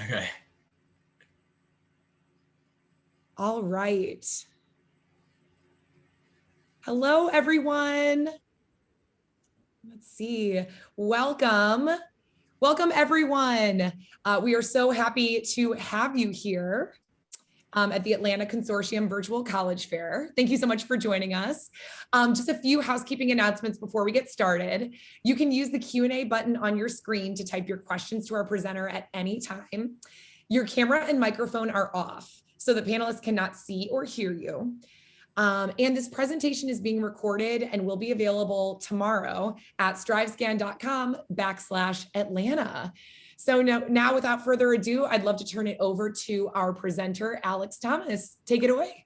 Okay. All right. Hello, everyone. Let's see. Welcome. Welcome, everyone. We are so happy to have you here at the Atlanta Consortium Virtual College Fair. Thank you so much for joining us. Just a few housekeeping announcements before we get started. You can use the Q&A button on your screen to type your questions to our presenter at any time. Your camera and microphone are off, so the panelists cannot see or hear you. And this presentation is being recorded and will be available tomorrow at strivescan.com/Atlanta. So now, without further ado, I'd love to turn it over to our presenter, Alex Thomas. Take it away.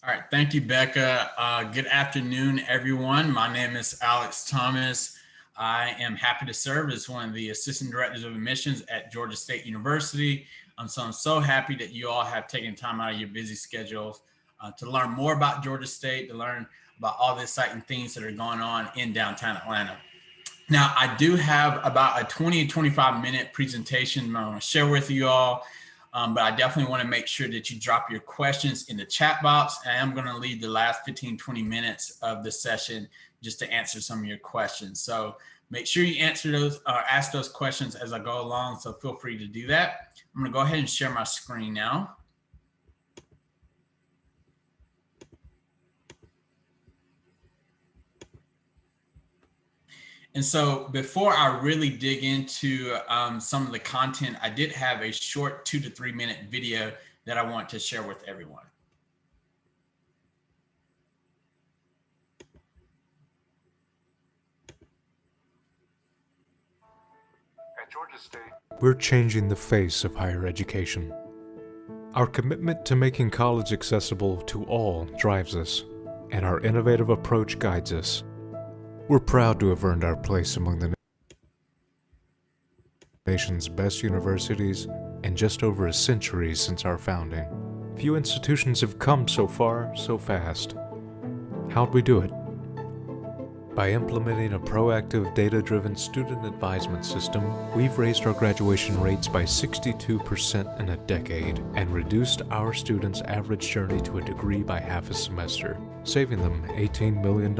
All right, thank you, Becca. Good afternoon, everyone. My name is Alex Thomas. I am happy to serve as one of the Assistant Directors of Admissions at Georgia State University. So I'm so happy that you all have taken time out of your busy schedules to learn more about Georgia State, to learn about all the exciting things that are going on in downtown Atlanta. Now, I do have about a 20 to 25 minute presentation I want to share with you all, but I definitely want to make sure that you drop your questions in the chat box. I am going to leave the last 15, 20 minutes of the session just to answer some of your questions. So make sure you answer those or ask those questions as I go along. So feel free to do that. I'm going to go ahead and share my screen now. And so before I really dig into some of the content, I did have a short 2 to 3 minute video that I want to share with everyone. At Georgia State, we're changing the face of higher education. Our commitment to making college accessible to all drives us, and our innovative approach guides us. We're proud to have earned our place among the nation's best universities in just over a century since our founding. Few institutions have come so far, so fast. How'd we do it? By implementing a proactive, data-driven student advisement system, we've raised our graduation rates by 62% in a decade and reduced our students' average journey to a degree by half a semester, saving them $18 million.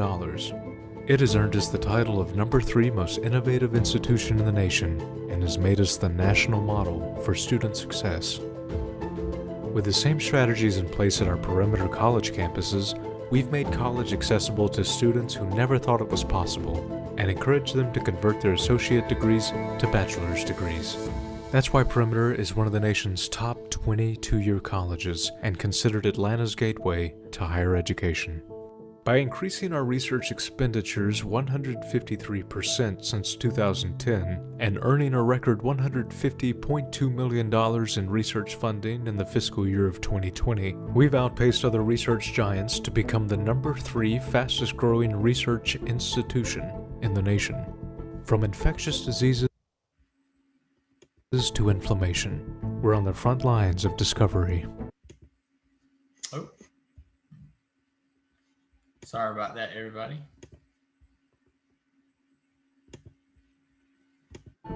It has earned us the title of #3 most innovative institution in the nation and has made us the national model for student success. With the same strategies in place at our perimeter college campuses, we've made college accessible to students who never thought it was possible and encouraged them to convert their associate degrees to bachelor's degrees. That's why Perimeter is one of the nation's top 20 two-year colleges and considered Atlanta's gateway to higher education. By increasing our research expenditures 153% since 2010 and earning a record $150.2 million in research funding in the fiscal year of 2020, we've outpaced other research giants to become the #3 fastest growing research institution in the nation. From infectious diseases to inflammation, we're on the front lines of discovery. Oh. Sorry about that, everybody.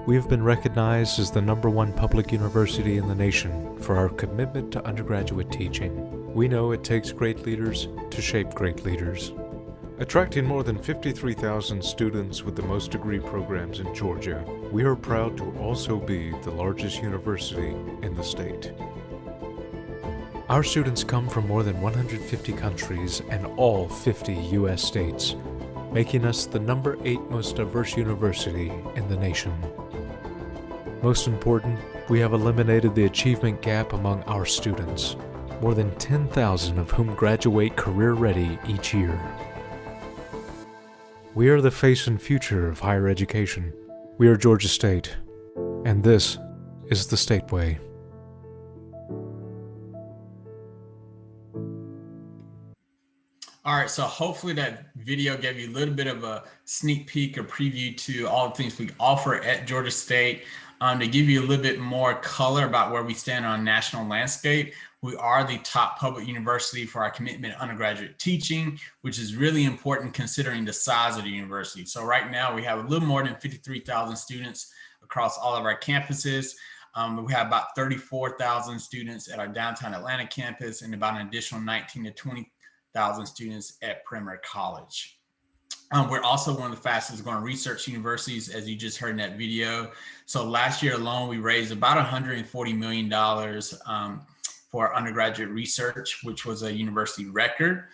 We have been recognized as the #1 public university in the nation for our commitment to undergraduate teaching. We know it takes great leaders to shape great leaders. Attracting more than 53,000 students with the most degree programs in Georgia, we are proud to also be the largest university in the state. Our students come from more than 150 countries and all 50 U.S. states, making us the #8 most diverse university in the nation. Most important, we have eliminated the achievement gap among our students, more than 10,000 of whom graduate career-ready each year. We are the face and future of higher education. We are Georgia State, and this is the State Way. All right, so hopefully that video gave you a little bit of a sneak peek or preview to all the things we offer at Georgia State. To give you a little bit more color about where we stand on a national landscape, we are the top public university for our commitment to undergraduate teaching, which is really important considering the size of the university. So right now we have a little more than 53,000 students across all of our campuses. We have about 34,000 students at our downtown Atlanta campus and about an additional 19 to 20,000 students at Perimeter College. We're also one of the fastest growing research universities, as you just heard in that video. So last year alone, we raised about $140 million for undergraduate research, which was a university record.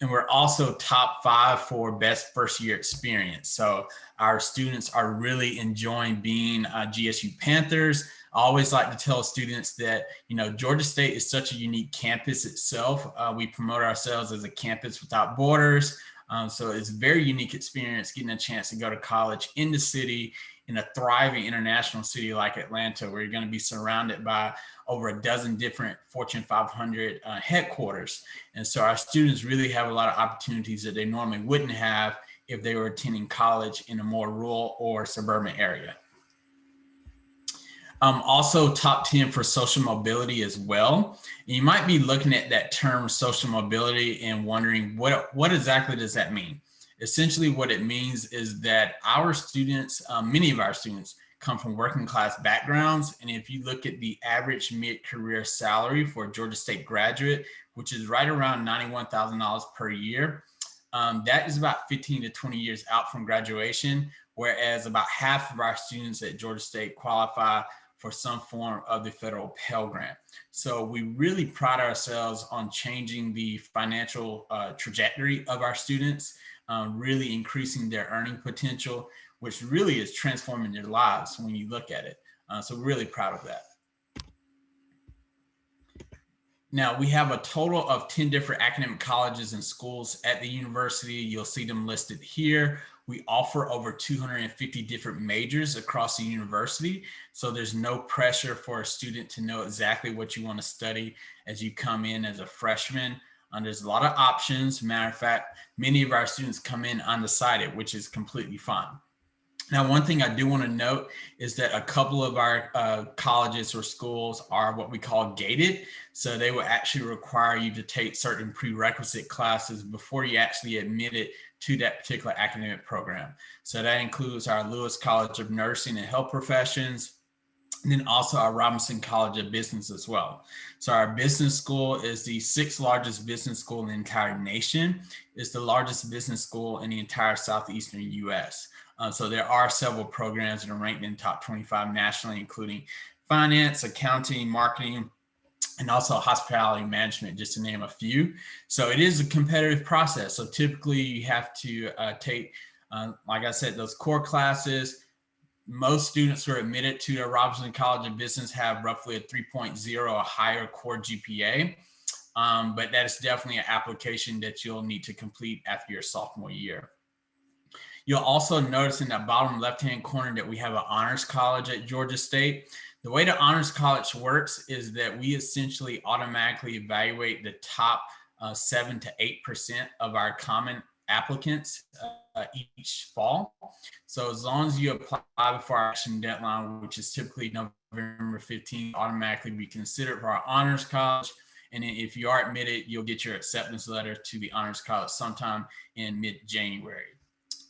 And we're also top 5 for best first year experience. So our students are really enjoying being GSU Panthers. I always like to tell students that, Georgia State is such a unique campus itself. We promote ourselves as a campus without borders. So it's a very unique experience getting a chance to go to college in the city, in a thriving international city like Atlanta, where you're going to be surrounded by over a dozen different Fortune 500 headquarters. And so our students really have a lot of opportunities that they normally wouldn't have if they were attending college in a more rural or suburban area. Also top 10 for social mobility as well. And you might be looking at that term social mobility and wondering what exactly does that mean? Essentially what it means is that our students, many of our students come from working class backgrounds. And if you look at the average mid-career salary for a Georgia State graduate, which is right around $91,000 per year, that is about 15 to 20 years out from graduation, whereas about half of our students at Georgia State qualify for some form of the federal Pell Grant. So we really pride ourselves on changing the financial trajectory of our students, really increasing their earning potential, which really is transforming their lives when you look at it. So we're really proud of that. Now, we have a total of 10 different academic colleges and schools at the university. You'll see them listed here. We offer over 250 different majors across the university. So there's no pressure for a student to know exactly what you want to study as you come in as a freshman. There's a lot of options. Matter of fact, many of our students come in undecided, which is completely fine. Now, one thing I do want to note is that a couple of our colleges or schools are what we call gated. So they will actually require you to take certain prerequisite classes before you actually admitted to that particular academic program. So that includes our Lewis College of Nursing and Health Professions, and then also our Robinson College of Business as well. So our business school is the 6th largest business school in the entire nation. It's the largest business school in the entire Southeastern US. So there are several programs that are ranked in top 25 nationally, including finance, accounting, marketing, and also hospitality management, just to name a few. So it is a competitive process. So typically you have to take, like I said, those core classes. Most students who are admitted to the Robinson College of Business have roughly a 3.0 or higher core GPA. But that is definitely an application that you'll need to complete after your sophomore year. You'll also notice in that bottom left-hand corner that we have an honors college at Georgia State. The way the honors college works is that we essentially automatically evaluate the top 7 to 8% of our common applicants each fall. So as long as you apply before our action deadline, which is typically November 15th, automatically be considered for our honors college. And then if you are admitted, you'll get your acceptance letter to the honors college sometime in mid-January.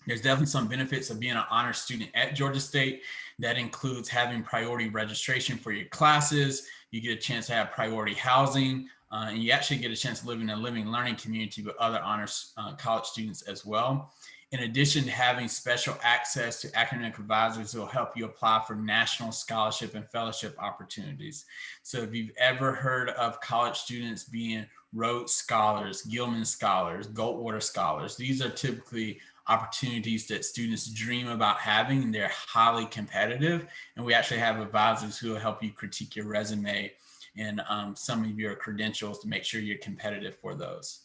There's definitely some benefits of being an honors student at Georgia State. That includes having priority registration for your classes. You get a chance to have priority housing, and you actually get a chance to live in a living learning community with other honors college students as well. In addition to having special access to academic advisors who will help you apply for national scholarship and fellowship opportunities. So if you've ever heard of college students being Rhodes Scholars, Gilman Scholars, Goldwater Scholars, these are typically opportunities that students dream about having, and they're highly competitive. And we actually have advisors who will help you critique your resume and some of your credentials to make sure you're competitive for those.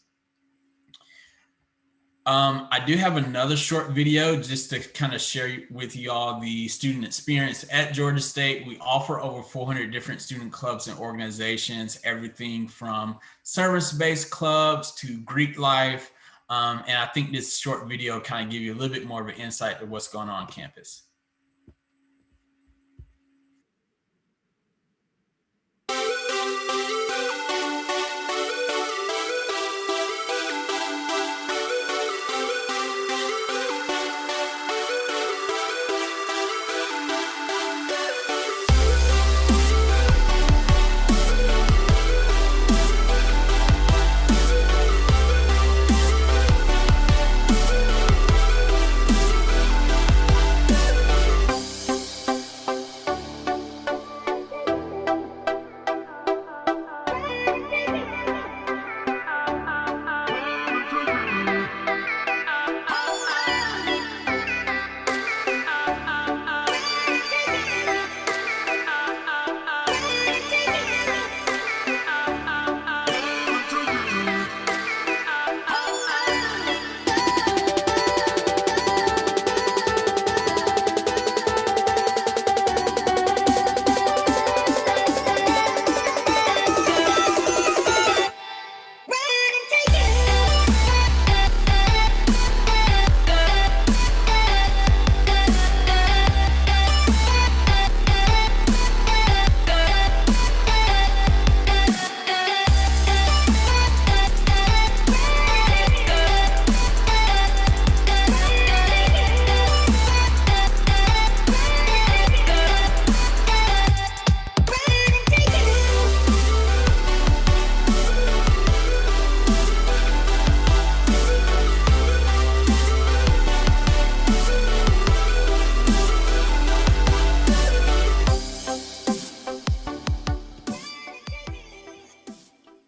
I do have another short video just to kind of share with you all the student experience at Georgia State. We offer over 400 different student clubs and organizations, everything from service-based clubs to Greek life. And I think this short video kind of give you a little bit more of an insight to what's going on campus.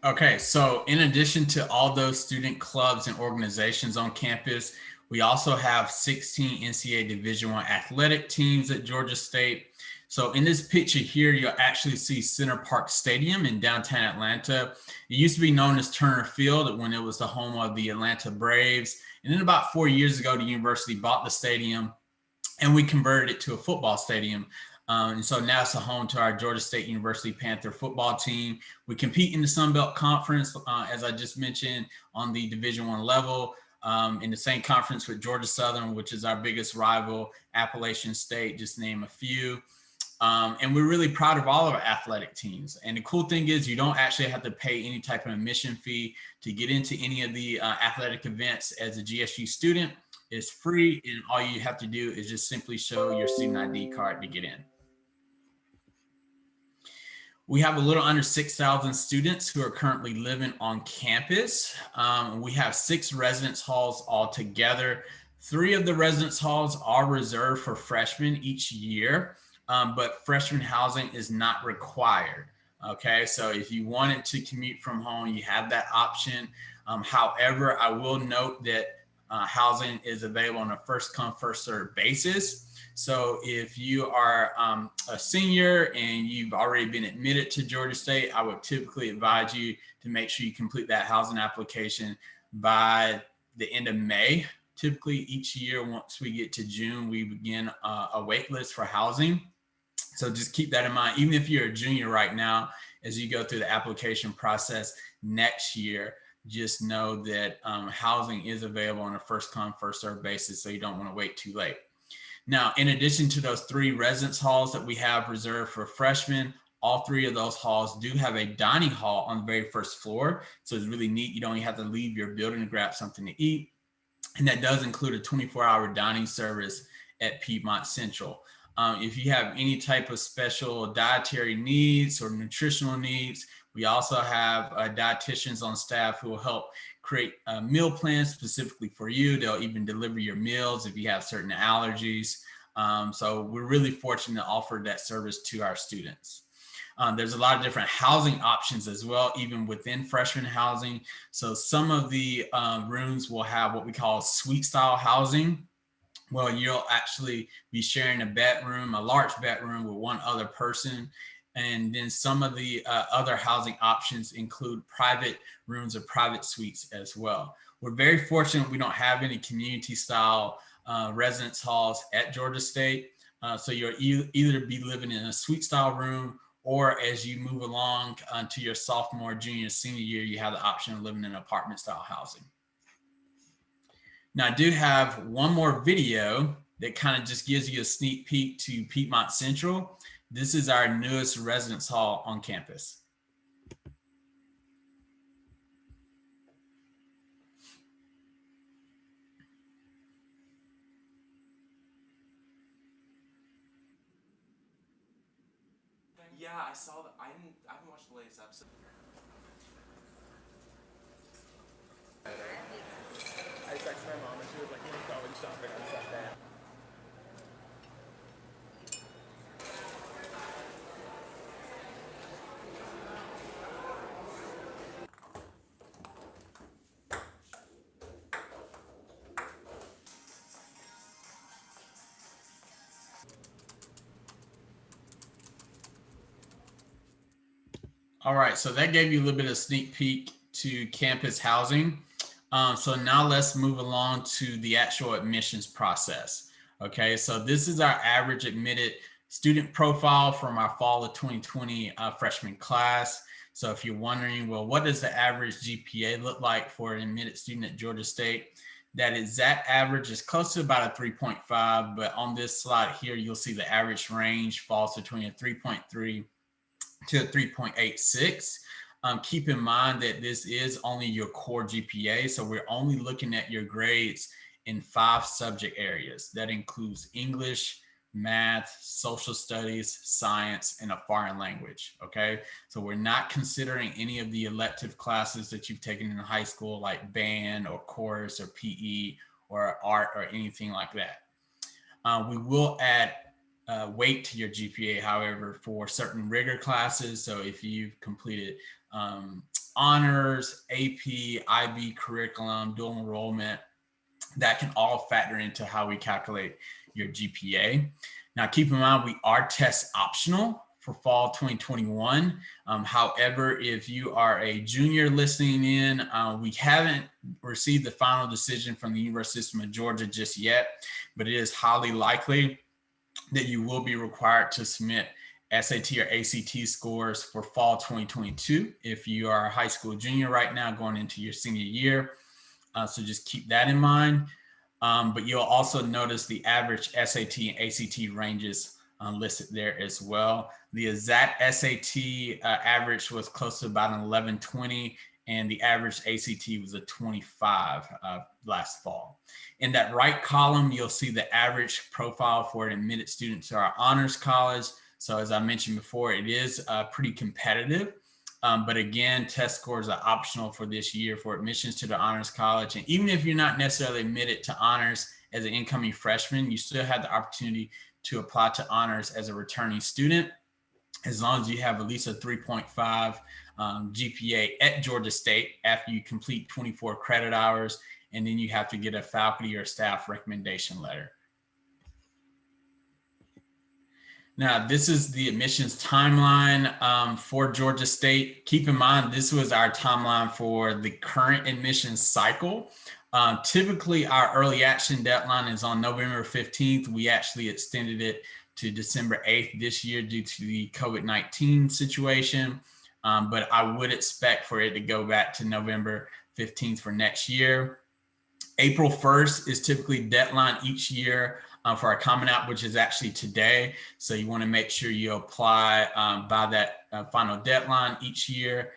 Okay, so in addition to all those student clubs and organizations on campus, we also have 16 NCAA Division I athletic teams at Georgia State. So in this picture here, you'll actually see Center Park Stadium in downtown Atlanta. It used to be known as Turner Field when it was the home of the Atlanta Braves. And then about 4 years ago, the university bought the stadium and we converted it to a football stadium. And so now it's a home to our Georgia State University Panther football team. We compete in the Sun Belt Conference, as I just mentioned, on the Division I level, in the same conference with Georgia Southern, which is our biggest rival, Appalachian State, just name a few. And we're really proud of all of our athletic teams. And the cool thing is you don't actually have to pay any type of admission fee to get into any of the athletic events as a GSU student. It's free, and all you have to do is just simply show your student ID card to get in. We have a little under 6,000 students who are currently living on campus. We have 6 residence halls altogether. 3 of the residence halls are reserved for freshmen each year, but freshman housing is not required. Okay, so if you wanted to commute from home, you have that option. However, I will note that housing is available on a first come, first served basis. So if you are a senior and you've already been admitted to Georgia State, I would typically advise you to make sure you complete that housing application by the end of May. Typically each year, once we get to June, we begin a wait list for housing. So just keep that in mind. Even if you're a junior right now, as you go through the application process next year, just know that housing is available on a first come, first served basis, so you don't want to wait too late. Now, in addition to those 3 residence halls that we have reserved for freshmen, all 3 of those halls do have a dining hall on the very first floor. So it's really neat. You don't even have to leave your building to grab something to eat. And that does include a 24-hour dining service at Piedmont Central. If you have any type of special dietary needs or nutritional needs, we also have dietitians on staff who will help create meal plans specifically for you. They'll even deliver your meals if you have certain allergies. So we're really fortunate to offer that service to our students. There's a lot of different housing options as well, even within freshman housing. So some of the rooms will have what we call suite style housing. Well, you'll actually be sharing a bedroom, a large bedroom with one other person. And then some of the other housing options include private rooms or private suites as well. We're very fortunate we don't have any community style residence halls at Georgia State. So you'll either be living in a suite style room, or as you move along to your sophomore, junior, senior year, you have the option of living in apartment style housing. Now, I do have one more video that kind of just gives you a sneak peek to Piedmont Central. This is our newest residence hall on campus. Yeah, I saw that. I haven't watched the latest episode. I texted my mom and she was like, "You don't always stop it on stuff that." All right, so that gave you a little bit of sneak peek to campus housing. So now let's move along to the actual admissions process. Okay, so this is our average admitted student profile from our fall of 2020 freshman class. So if you're wondering, well, what does the average GPA look like for an admitted student at Georgia State? That exact average is close to about a 3.5, but on this slide here, you'll see the average range falls between a 3.3 to a 3.86. Keep in mind that this is only your core GPA. So we're only looking at your grades in 5 subject areas. That includes English, math, social studies, science, and a foreign language. Okay. So we're not considering any of the elective classes that you've taken in high school, like band or chorus or PE or art or anything like that. We will add weight to your GPA, however, for certain rigor classes. So if you've completed honors, AP, IB curriculum, dual enrollment. That can all factor into how we calculate your GPA. Now, keep in mind, we are test optional for fall 2021. However, if you are a junior listening in, we haven't received the final decision from the University System of Georgia just yet, but it is highly likely that you will be required to submit SAT or ACT scores for fall 2022 if you are a high school junior right now going into your senior year. So just keep that in mind. But you'll also notice the average SAT and ACT ranges listed there as well. The exact SAT average was close to about an 1120, and the average ACT was a 25 last fall. In that right column, you'll see the average profile for an admitted student to our honors college. So as I mentioned before, it is pretty competitive. But again, test scores are optional for this year for admissions to the honors college. And even if you're not necessarily admitted to honors as an incoming freshman, you still have the opportunity to apply to honors as a returning student, as long as you have at least a 3.5 GPA at Georgia State after you complete 24 credit hours, and then you have to get a faculty or staff recommendation letter. Now, this is the admissions timeline for Georgia State. Keep in mind, this was our timeline for the current admissions cycle. Typically, our early action deadline is on November 15th. We actually extended it to December 8th this year due to the COVID-19 situation. But I would expect for it to go back to November 15th for next year. April 1st is typically deadline each year for our Common App, which is actually today. So you want to make sure you apply by that final deadline each year.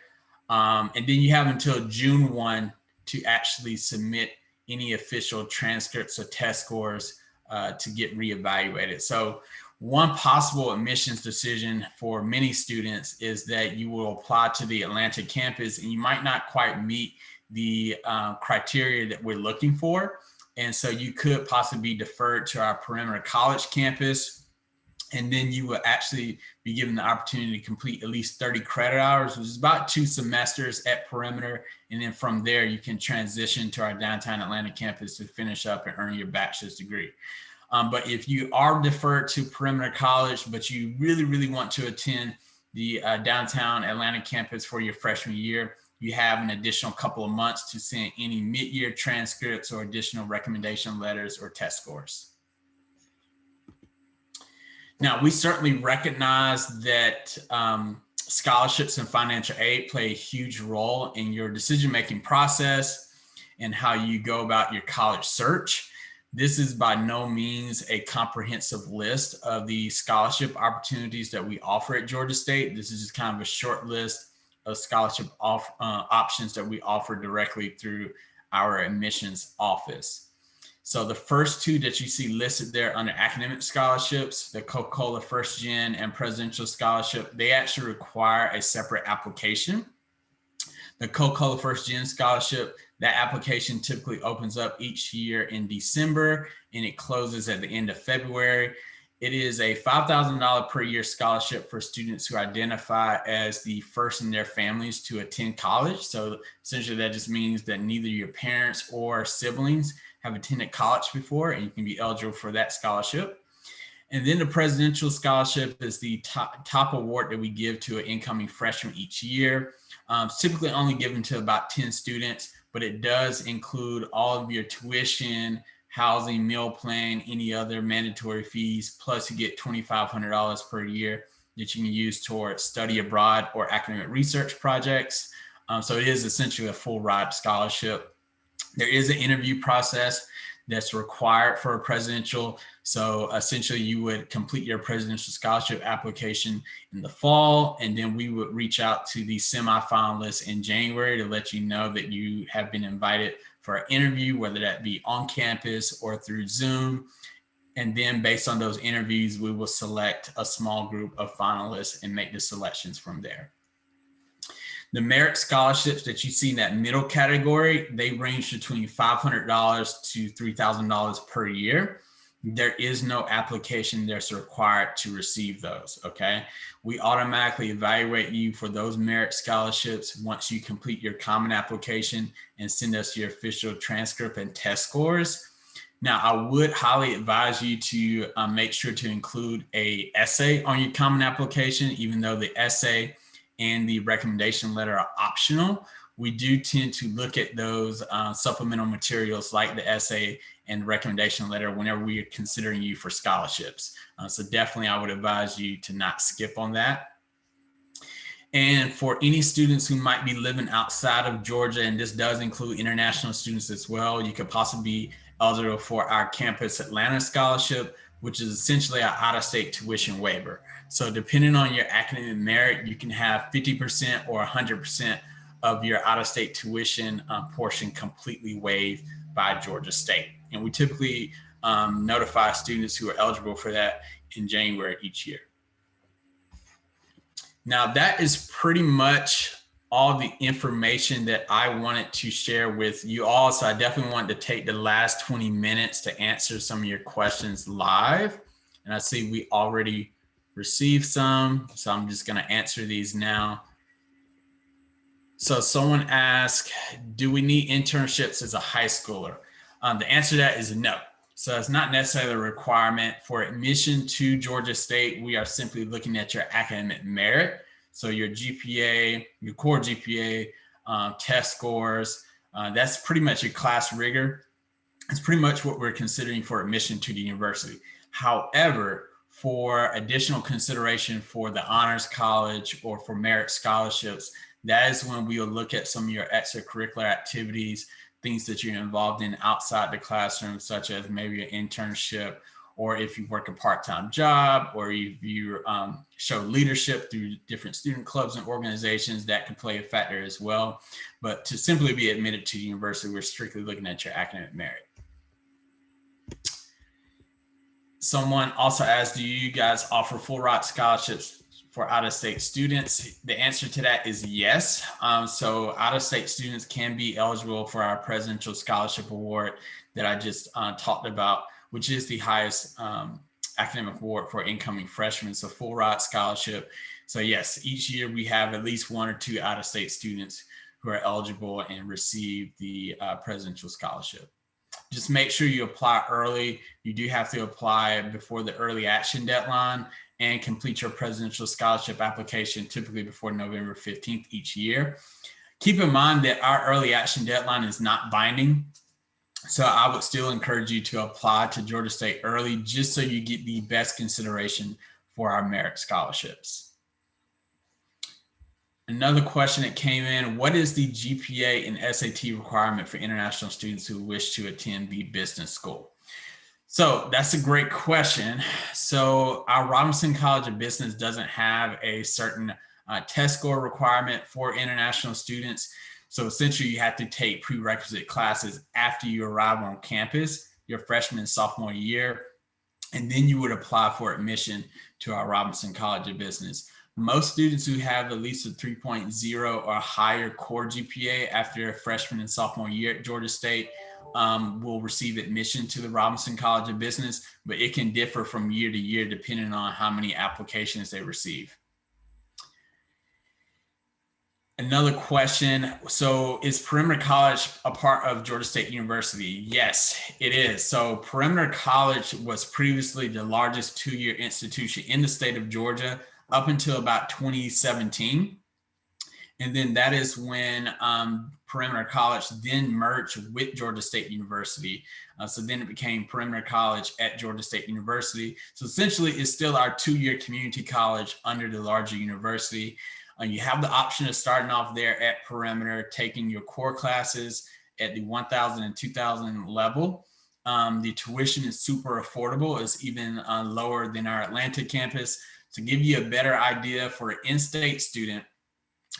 And then you have until June 1 to actually submit any official transcripts or test scores to get reevaluated. So one possible admissions decision for many students is that you will apply to the Atlanta campus and you might not quite meet the criteria that we're looking for. And so you could possibly be deferred to our Perimeter College campus. And then you will actually be given the opportunity to complete at least 30 credit hours, which is about 2 semesters at Perimeter. And then from there, you can transition to our downtown Atlanta campus to finish up and earn your bachelor's degree. But if you are deferred to Perimeter College, but you really, really want to attend the downtown Atlanta campus for your freshman year, you have an additional couple of months to send any mid-year transcripts or additional recommendation letters or test scores. Now, we certainly recognize that scholarships and financial aid play a huge role in your decision-making process and how you go about your college search. This is by no means a comprehensive list of the scholarship opportunities that we offer at Georgia State. This is just kind of a short list of scholarship options that we offer directly through our admissions office. So the first 2 that you see listed there under academic scholarships, the Coca-Cola First Gen and Presidential Scholarship, they actually require a separate application. The Coca-Cola First Gen Scholarship, that application typically opens up each year in December and it closes at the end of February. It is a $5,000 per year scholarship for students who identify as the first in their families to attend college. So essentially that just means that neither your parents or siblings have attended college before, and you can be eligible for that scholarship. And then the Presidential Scholarship is the top award that we give to an incoming freshman each year. It's typically only given to about 10 students, but it does include all of your tuition, housing, meal plan, any other mandatory fees, plus you get $2,500 per year that you can use towards study abroad or academic research projects. So it is essentially a full ride scholarship. There is an interview process that's required for a presidential. So essentially you would complete your presidential scholarship application in the fall, and then we would reach out to the semifinalists in January to let you know that you have been invited for an interview, whether that be on campus or through Zoom. And then based on those interviews, we will select a small group of finalists and make the selections from there. The merit scholarships that you see in that middle category, they range between $500 to $3,000 per year. there is no application that's required to receive those, okay? We automatically evaluate you for those merit scholarships once you complete your common application and send us your official transcript and test scores. Now, I would highly advise you to make sure to include an essay on your common application, even though the essay and the recommendation letter are optional. We do tend to look at those supplemental materials like the essay and recommendation letter whenever we are considering you for scholarships. So definitely I would advise you to not skip on that. And for any students who might be living outside of Georgia, and this does include international students as well, you could possibly be eligible for our Campus Atlanta Scholarship, which is essentially our out-of-state tuition waiver. So depending on your academic merit, you can have 50% or 100% of your out-of-state tuition portion completely waived by Georgia State. And we typically notify students who are eligible for that in January each year. Now that is pretty much all the information that I wanted to share with you all. So I definitely wanted to take the last 20 minutes to answer some of your questions live. And I see we already received some, so I'm just gonna answer these now. So someone asked, do we need internships as a high schooler? The answer to that is no. So it's not necessarily a requirement for admission to Georgia State. We are simply looking at your academic merit. So your GPA, your core GPA, test scores, that's pretty much your class rigor. It's pretty much what we're considering for admission to the university. However, for additional consideration for the honors college or for merit scholarships, that is when we will look at some of your extracurricular activities, things that you're involved in outside the classroom, such as maybe an internship, or if you work a part-time job, or if you show leadership through different student clubs and organizations, that could play a factor as well. But to simply be admitted to the university, we're strictly looking at your academic merit. Someone also asked, do you guys offer full ride scholarships for out-of-state students? The answer to that is yes. So out-of-state students can be eligible for our Presidential Scholarship Award that I just talked about, which is the highest academic award for incoming freshmen, so full ride scholarship. So yes, each year we have at least 1 or 2 out-of-state students who are eligible and receive the Presidential Scholarship. Just make sure you apply early. You do have to apply before the early action deadline and complete your Presidential Scholarship application typically before November 15th each year. Keep in mind that our early action deadline is not binding. So I would still encourage you to apply to Georgia State early, just so you get the best consideration for our merit scholarships. Another question that came in, what is the GPA and SAT requirement for international students who wish to attend the business school? So that's a great question. So our Robinson College of Business doesn't have a certain test score requirement for international students. So essentially you have to take prerequisite classes after you arrive on campus, your freshman and sophomore year, and then you would apply for admission to our Robinson College of Business. Most students who have at least a 3.0 or higher core GPA after a freshman and sophomore year at Georgia State will receive admission to the Robinson College of Business, but it can differ from year to year depending on how many applications they receive. Another question, so is Perimeter College a part of Georgia State University? Yes, it is. So Perimeter College was previously the largest two-year institution in the state of Georgia up until about 2017. And then that is when Perimeter College then merged with Georgia State University. So then it became Perimeter College at Georgia State University. So essentially it's still our two-year community college under the larger university. You have the option of starting off there at Perimeter, taking your core classes at the 1,000 and 2,000 level. The tuition is super affordable. It's even lower than our Atlanta campus. To give you a better idea, for an in-state student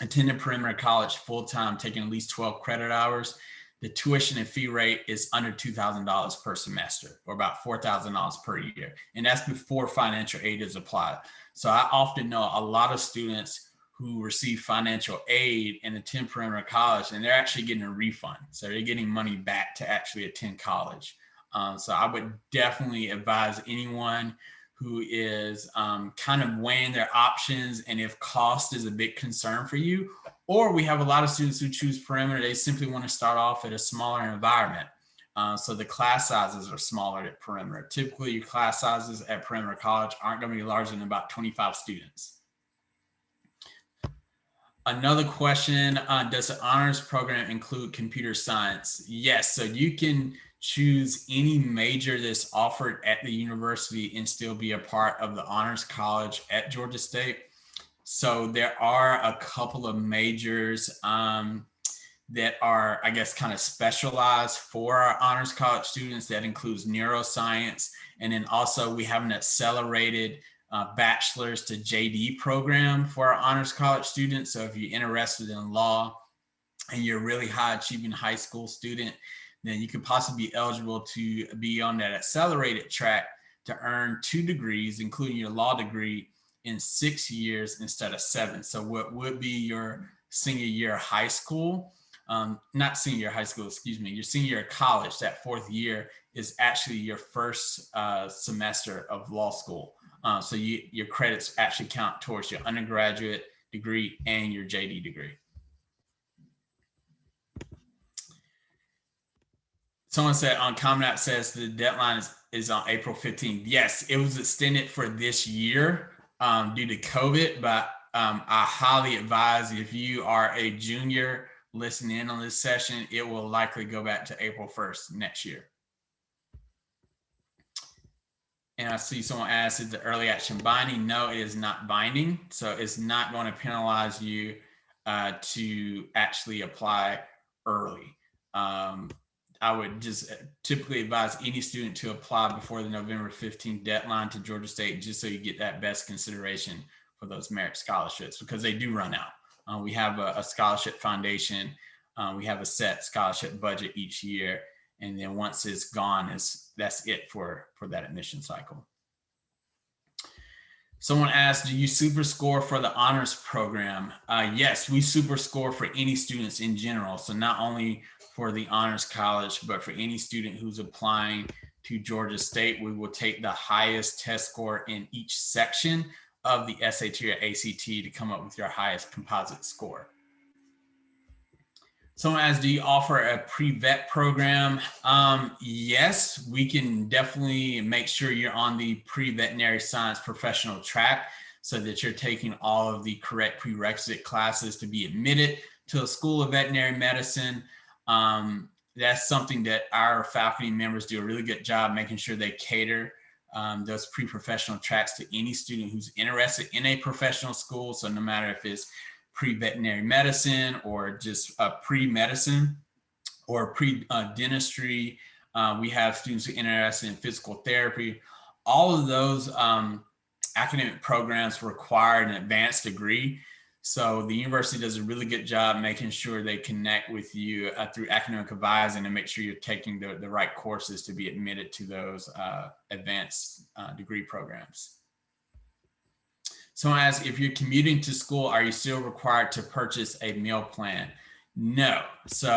attending Perimeter College full-time, taking at least 12 credit hours, the tuition and fee rate is under $2,000 per semester, or about $4,000 per year. And that's before financial aid is applied. So I often know a lot of students who receive financial aid and attend Perimeter College, and they're actually getting a refund. So they're getting money back to actually attend college. So I would definitely advise anyone who is kind of weighing their options, and if cost is a big concern for you, or we have a lot of students who choose perimeter, they simply want to start off at a smaller environment. So the class sizes are smaller at perimeter. Typically, your class sizes at perimeter college aren't going to be larger than about 25 students. Another question, does the honors program include computer science? Yes, so you can choose any major that's offered at the university and still be a part of the honors college at Georgia State. So there are a couple of majors that are, I guess, kind of specialized for our honors college students. That includes neuroscience. And then also we have an accelerated bachelor's to JD program for our honors college students. So if you're interested in law and you're a really high achieving high school student, then you could possibly be eligible to be on that accelerated track to earn 2 degrees, including your law degree, in 6 years instead of 7. So what would be your senior year of high school, not senior year of high school, excuse me, your senior year of college, that 4th year is actually your first semester of law school. So your credits actually count towards your undergraduate degree and your JD degree. Someone said on Common App says the deadline is on April 15th. Yes, it was extended for this year due to COVID, but I highly advise if you are a junior listening in on this session, it will likely go back to April 1st next year. And I see someone asked, is the early action binding? No, it is not binding. So it's not going to penalize you to actually apply early. I would just typically advise any student to apply before the November 15th deadline to Georgia State, just so you get that best consideration for those merit scholarships, because they do run out. We have a scholarship foundation. We have a set scholarship budget each year. And then once it's gone, that's it for that admission cycle. Someone asked, do you super score for the honors program? Yes, we super score for any students in general. So not only for the honors college, but for any student who's applying to Georgia State, we will take the highest test score in each section of the SAT or ACT to come up with your highest composite score. Someone asked, do you offer a pre-vet program? Yes, we can definitely make sure you're on the pre-veterinary science professional track so that you're taking all of the correct prerequisite classes to be admitted to a school of veterinary medicine. That's something that our faculty members do a really good job making sure they cater those pre-professional tracks to any student who's interested in a professional school. So no matter if it's pre-veterinary medicine or just pre-medicine or pre-dentistry. We have students who are interested in physical therapy. All of those academic programs require an advanced degree. So the university does a really good job making sure they connect with you through academic advising and make sure you're taking the right courses to be admitted to those advanced degree programs. Someone asks, if you're commuting to school, are you still required to purchase a meal plan? No. So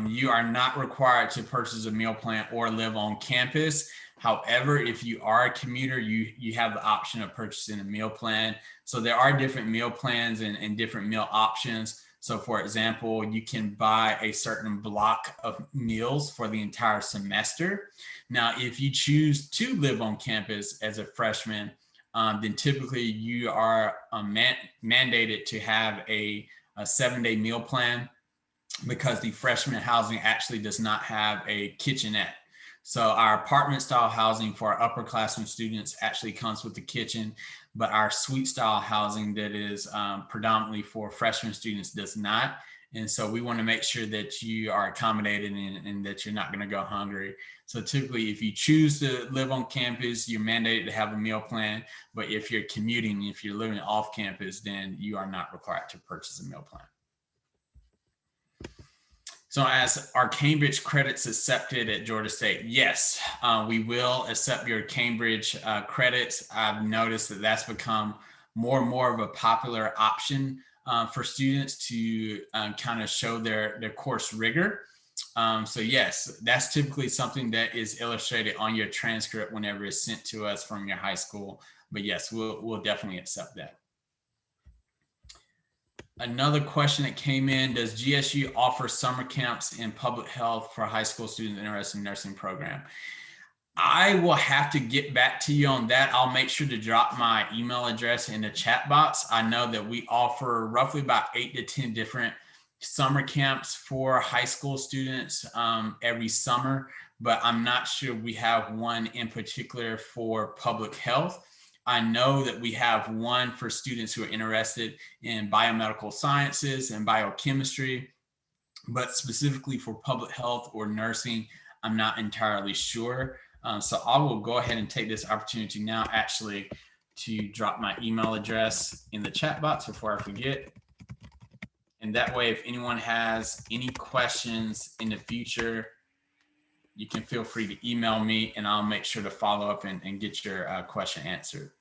you are not required to purchase a meal plan or live on campus. However, if you are a commuter, you have the option of purchasing a meal plan. So there are different meal plans and different meal options. So for example, you can buy a certain block of meals for the entire semester. Now, if you choose to live on campus as a freshman, then typically you are mandated to have a 7-day meal plan, because the freshman housing actually does not have a kitchenette. So our apartment style housing for our upperclassmen students actually comes with the kitchen, but our suite style housing that is predominantly for freshman students does not. And so we want to make sure that you are accommodated and that you're not going to go hungry. So typically, if you choose to live on campus, you're mandated to have a meal plan. But if you're commuting, if you're living off campus, then you are not required to purchase a meal plan. So I asked, are Cambridge credits accepted at Georgia State? Yes, we will accept your Cambridge credits. I've noticed that that's become more and more of a popular option for students to kind of show their course rigor. So yes, that's typically something that is illustrated on your transcript whenever it's sent to us from your high school. But yes, we'll definitely accept that. Another question that came in, does GSU offer summer camps in public health for high school students interested in nursing program? I will have to get back to you on that. I'll make sure to drop my email address in the chat box. I know that we offer roughly about 8 to 10 different summer camps for high school students every summer, but I'm not sure we have one in particular for public health. I know that we have one for students who are interested in biomedical sciences and biochemistry, but specifically for public health or nursing, I'm not entirely sure. So I will go ahead and take this opportunity now actually to drop my email address in the chat box before I forget. And that way, if anyone has any questions in the future, you can feel free to email me and I'll make sure to follow up and get your question answered.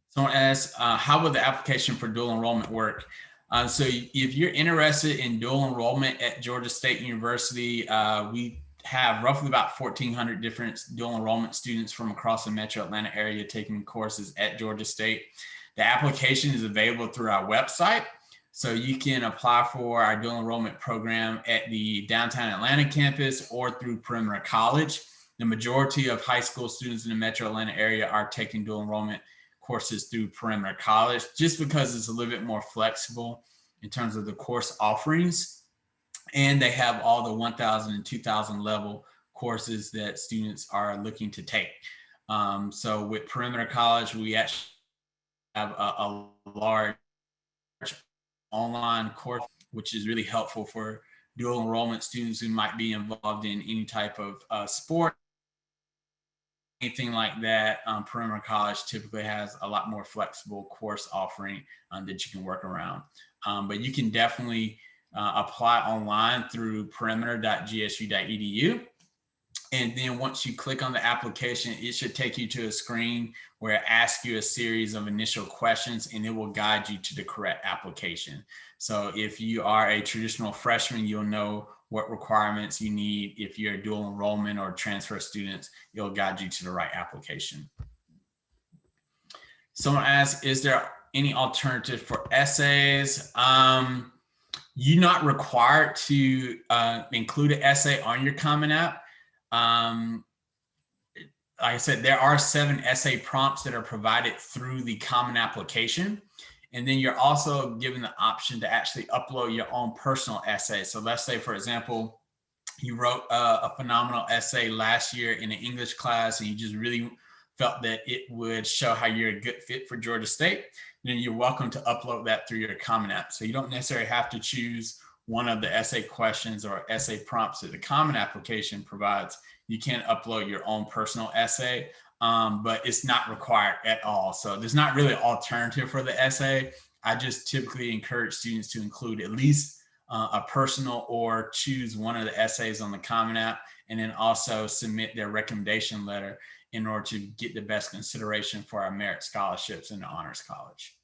Someone asks, how will the application for dual enrollment work? So if you're interested in dual enrollment at Georgia State University, we have roughly about 1,400 different dual enrollment students from across the metro Atlanta area taking courses at Georgia State. The application is available through our website. So you can apply for our dual enrollment program at the downtown Atlanta campus or through Perimeter College. The majority of high school students in the metro Atlanta area are taking dual enrollment courses through Perimeter College, just because it's a little bit more flexible in terms of the course offerings. And they have all the 1,000 and 2,000 level courses that students are looking to take. So with Perimeter College, we actually have a large online course, which is really helpful for dual enrollment students who might be involved in any type of sport, anything like that. Perimeter College typically has a lot more flexible course offering that you can work around. But you can definitely apply online through perimeter.gsu.edu. And then once you click on the application, it should take you to a screen where it asks you a series of initial questions and it will guide you to the correct application. So if you are a traditional freshman, you'll know what requirements you need. If you're a dual enrollment or transfer students, it'll guide you to the right application. Someone asks, is there any alternative for essays? You're not required to include an essay on your Common App. Like I said, there are 7 essay prompts that are provided through the Common application. And then you're also given the option to actually upload your own personal essay. So let's say, for example, you wrote a phenomenal essay last year in an English class and you just really felt that it would show how you're a good fit for Georgia State, then you're welcome to upload that through your Common App. So you don't necessarily have to choose one of the essay questions or essay prompts that the Common application provides. You can upload your own personal essay, but it's not required at all. So there's not really an alternative for the essay. I just typically encourage students to include at least a personal or choose one of the essays on the Common App, and then also submit their recommendation letter in order to get the best consideration for our merit scholarships in the Honors College.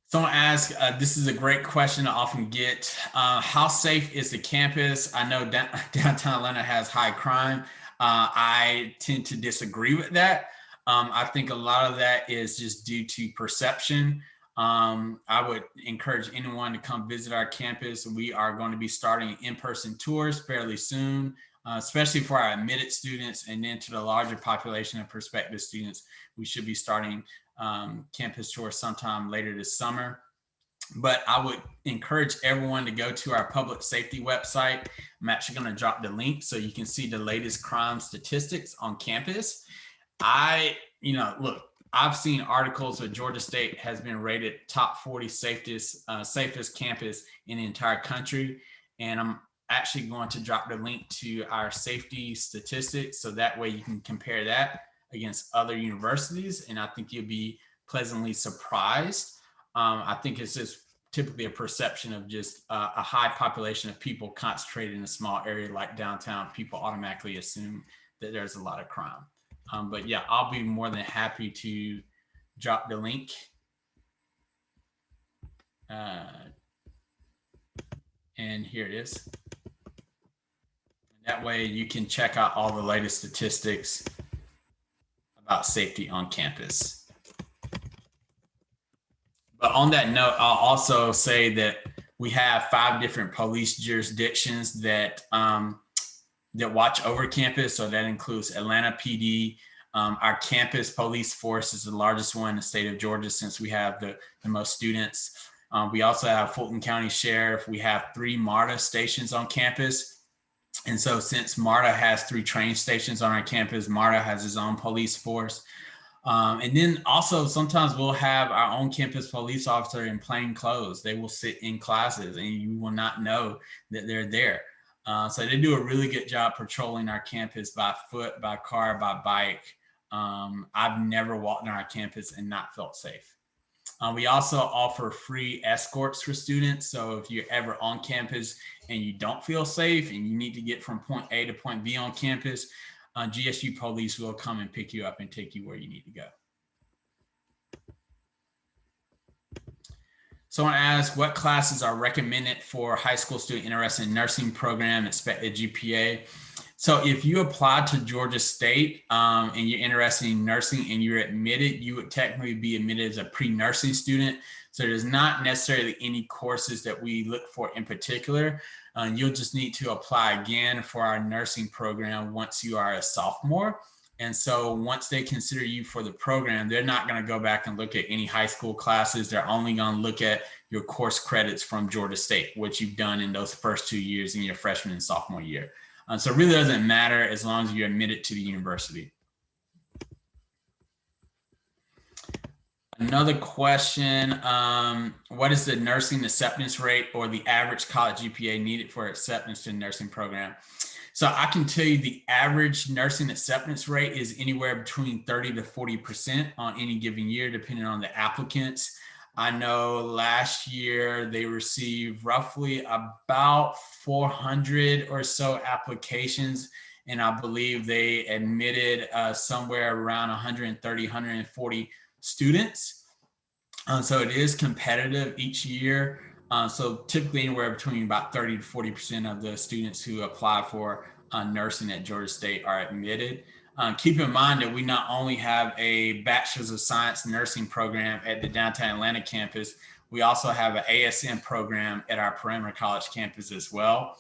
Someone asked, this is a great question I often get. How safe is the campus? I know downtown Atlanta has high crime. I tend to disagree with that. I think a lot of that is just due to perception. I would encourage anyone to come visit our campus. We are going to be starting in-person tours fairly soon, especially for our admitted students, and then to the larger population of prospective students, we should be starting campus tours sometime later this summer. But I would encourage everyone to go to our public safety website. I'm actually going to drop the link so you can see the latest crime statistics on campus. Look, I've seen articles that Georgia State has been rated top 40 safest campus in the entire country. And I'm actually going to drop the link to our safety statistics, so that way you can compare that against other universities. And I think you'll be pleasantly surprised. I think it's just typically a perception of just a high population of people concentrated in a small area like downtown. People automatically assume that there's a lot of crime. But yeah, I'll be more than happy to drop the link And here it is. That way you can check out all the latest statistics about safety on campus. But on that note, I'll also say that we have 5 different police jurisdictions that that watch over campus. So that includes Atlanta PD. Our campus police force is the largest one in the state of Georgia since we have the most students. We also have Fulton County Sheriff. We have 3 MARTA stations on campus. And so since MARTA has 3 train stations on our campus, MARTA has its own police force. And then also sometimes we'll have our own campus police officer in plain clothes. They will sit in classes and you will not know that they're there. So they do a really good job patrolling our campus by foot, by car, by bike. I've never walked on our campus and not felt safe. We also offer free escorts for students. So if you're ever on campus and you don't feel safe and you need to get from point A to point B on campus, GSU police will come and pick you up and take you where you need to go. Someone asked, what classes are recommended for a high school student interested in nursing program, expected GPA? So if you applied to Georgia State and you're interested in nursing and you're admitted, you would technically be admitted as a pre-nursing student. So there's not necessarily any courses that we look for in particular. You'll just need to apply again for our nursing program once you are a sophomore. And so once they consider you for the program, they're not going to go back and look at any high school classes. They're only going to look at your course credits from Georgia State, what you've done in those first 2 years in your freshman and sophomore year. So it really doesn't matter as long as you're admitted to the university. Another question, what is the nursing acceptance rate or the average college GPA needed for acceptance to the nursing program? So I can tell you the average nursing acceptance rate is anywhere between 30 to 40% on any given year, depending on the applicants. I know last year they received roughly about 400 or so applications, and I believe they admitted somewhere around 130, 140 students. So it is competitive each year. So typically anywhere between about 30 to 40% of the students who apply for nursing at Georgia State are admitted. Keep in mind that we not only have a Bachelor's of Science nursing program at the downtown Atlanta campus, we also have an ASN program at our Perimeter College campus as well.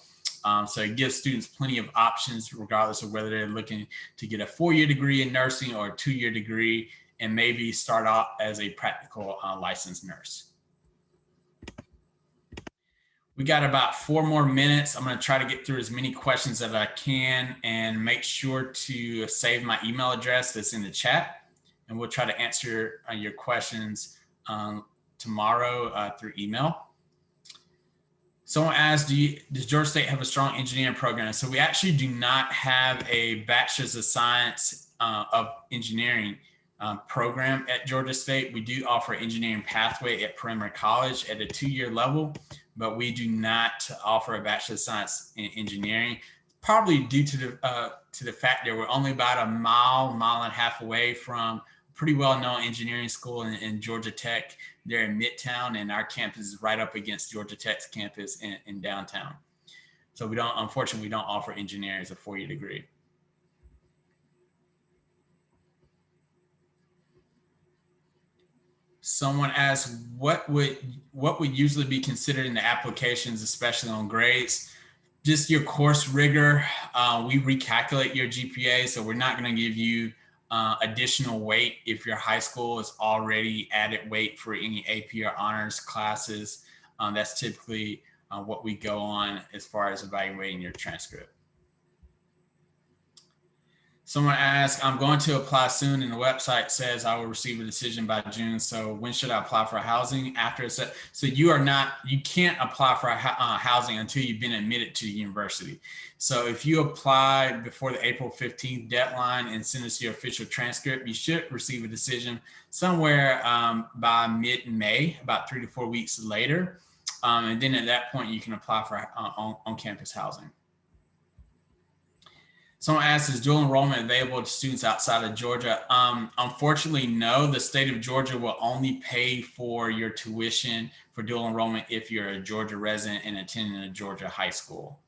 So it gives students plenty of options regardless of whether they're looking to get a 4-year degree in nursing or a 2-year degree and maybe start out as a practical licensed nurse. We got about 4 more minutes. I'm going to try to get through as many questions as I can and make sure to save my email address that's in the chat. And we'll try to answer your questions tomorrow through email. Someone asked, does Georgia State have a strong engineering program? So we actually do not have a Bachelor's of Science of Engineering program at Georgia State. We do offer engineering pathway at Perimeter College at a 2-year level, but we do not offer a Bachelor of Science in Engineering, probably due to the fact that we're only about a mile and a half away from a pretty well-known engineering school in Georgia Tech. They're in Midtown, and our campus is right up against Georgia Tech's campus in downtown. So unfortunately, we don't offer engineering as a 4-year degree. Someone asked, what would usually be considered in the applications, especially on grades? Just your course rigor. We recalculate your GPA, so we're not going to give you additional weight if your high school is already added weight for any AP or honors classes. That's typically what we go on as far as evaluating your transcript. Someone asked, I'm going to apply soon, and the website says I will receive a decision by June. So when should I apply for housing after? So you can't apply for housing until you've been admitted to the university. So if you apply before the April 15th deadline and send us your official transcript, you should receive a decision somewhere by mid-May, about 3 to 4 weeks later. And then at that point, you can apply for on-campus housing. Someone asked, is dual enrollment available to students outside of Georgia? Unfortunately, no. The state of Georgia will only pay for your tuition for dual enrollment if you're a Georgia resident and attending a Georgia high school.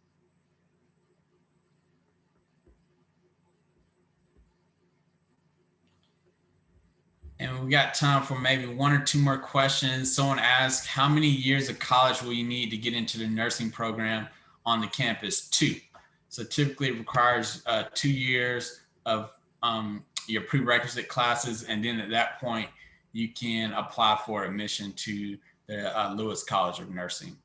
And we got time for maybe one or two more questions. Someone asked, how many years of college will you need to get into the nursing program on the campus? 2. So typically it requires 2 years of your prerequisite classes. And then at that point, you can apply for admission to the Lewis College of Nursing.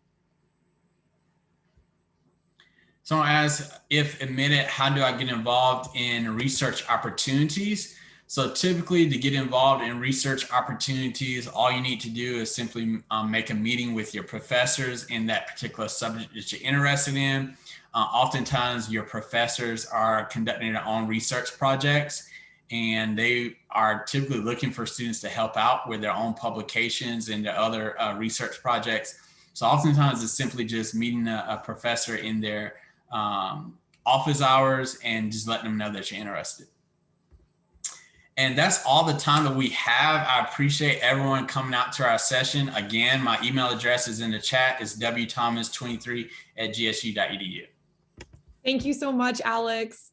Someone asked, if admitted, how do I get involved in research opportunities? So typically to get involved in research opportunities, all you need to do is simply make a meeting with your professors in that particular subject that you're interested in. Oftentimes your professors are conducting their own research projects, and they are typically looking for students to help out with their own publications and their other research projects. So oftentimes it's simply just meeting a professor in their office hours and just letting them know that you're interested. And that's all the time that we have. I appreciate everyone coming out to our session. Again, my email address is in the chat. It's wthomas23@gsu.edu. Thank you so much, Alex.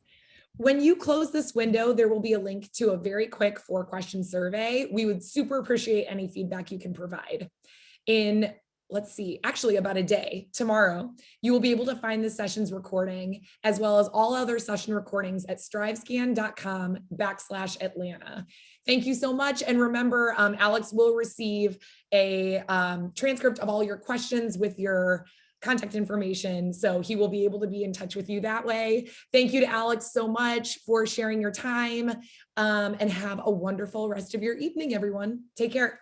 When you close this window, there will be a link to a very quick 4-question survey. We would super appreciate any feedback you can provide. In, let's see, actually about a day, tomorrow, you will be able to find this session's recording as well as all other session recordings at strivescan.com/Atlanta. Thank you so much. And remember, Alex will receive a transcript of all your questions with your contact information. So he will be able to be in touch with you that way. Thank you to Alex so much for sharing your time, and have a wonderful rest of your evening, everyone. Take care.